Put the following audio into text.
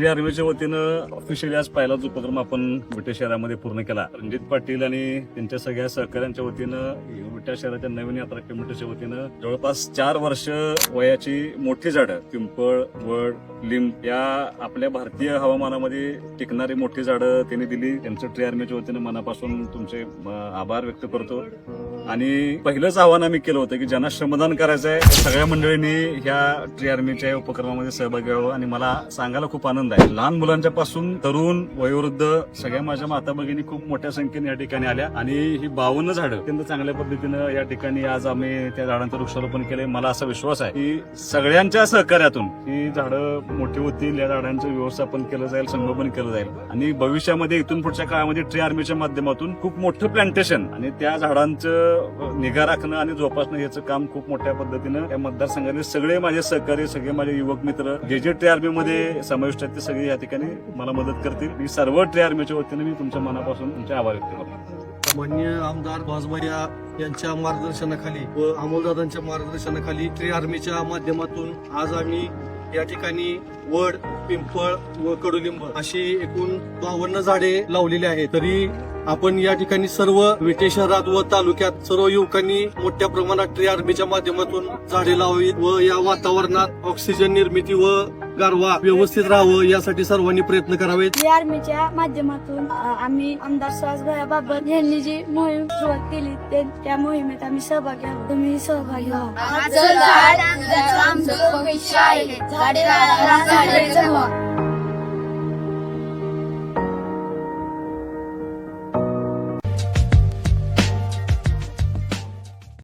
आर्मीच्या वतीनं ऑफिशियली आज पहिलाच उपक्रम आपण विटे शहरामध्ये पूर्ण केला. रणजित पाटील आणि त्यांच्या सगळ्या सहकाऱ्यांच्या वतीनं विटा शहराच्या नवीन यात्रा कमिटीच्या वतीनं जवळपास 4 वर्ष वयाची मोठी झाडं, पिंपळ, वड, लिंब या आपल्या भारतीय हवामानामध्ये टिकणारी मोठी झाडं त्यांनी दिली. त्यांचं ट्री आर्मीच्या वतीनं मनापासून तुमचे आभार व्यक्त करतो. आणि पहिलंच आव्हान आम्ही केलं होतं की ज्यांना श्रमदान करायचं आहे सगळ्या मंडळींनी ह्या ट्री आर्मीच्या उपक्रमामध्ये सहभागी व्हावं. आणि मला सांगायला खूप आनंद आहे, लहान मुलांच्या पासून तरुण वयोवृद्ध सगळ्या माझ्या माता भगिनी खूप मोठ्या संख्येने या ठिकाणी आल्या. आणि ही 52 झाडं अत्यंत चांगल्या पद्धतीनं या ठिकाणी आज आम्ही त्या झाडांचं वृक्षारोपण केलंय. मला असा विश्वास आहे की सगळ्यांच्या सहकार्यातून ही झाडं मोठी होतील, या झाडांचं व्यवस्थापन केलं जाईल, संगोपन केलं जाईल. आणि भविष्यामध्ये इथून पुढच्या काळामध्ये ट्री आर्मीच्या माध्यमातून खूप मोठं प्लांटेशन आणि त्या झाडांचं निगा राखणं आणि जोपासणं याचं काम खूप मोठ्या पद्धतीनं या मतदारसंघाने सगळे माझे सहकारी, सगळे माझे युवक मित्र जे ट्री आर्मी मध्ये समाविष्ट आहेत ते सगळे या ठिकाणी मला मदत करतील. मी सर्व ट्री आर्मीच्या वतीने मी तुमच्या मनापासून तुमचे आभार व्यक्त करतो. माननीय आमदार भाजबा यांच्या मार्गदर्शनाखाली व अमोलदादांच्या मार्गदर्शनाखाली ट्री आर्मीच्या माध्यमातून आज आम्ही या ठिकाणी वड, पिंपळ व कडुलिंब अशी एकूण 52 झाडे लावलेली आहेत. तरी आपण या ठिकाणी सर्व विटे शहरात व तालुक्यात सर्व युवकांनी मोठ्या प्रमाणात ट्री आर्मीच्या माध्यमातून झाडे लावावीत व या वातावरणात ऑक्सिजन निर्मिती व गारवा व्यवस्थित राहावं यासाठी सर्वांनी प्रयत्न करावेत. ट्री आर्मीच्या माध्यमातून आम्ही आमदार सुहासभाई बाबर यांनी जी मोहीम सुरुवात केली त्या मोहिमेत आम्ही सहभागी आहोत. तुम्ही सहभागी व्हा.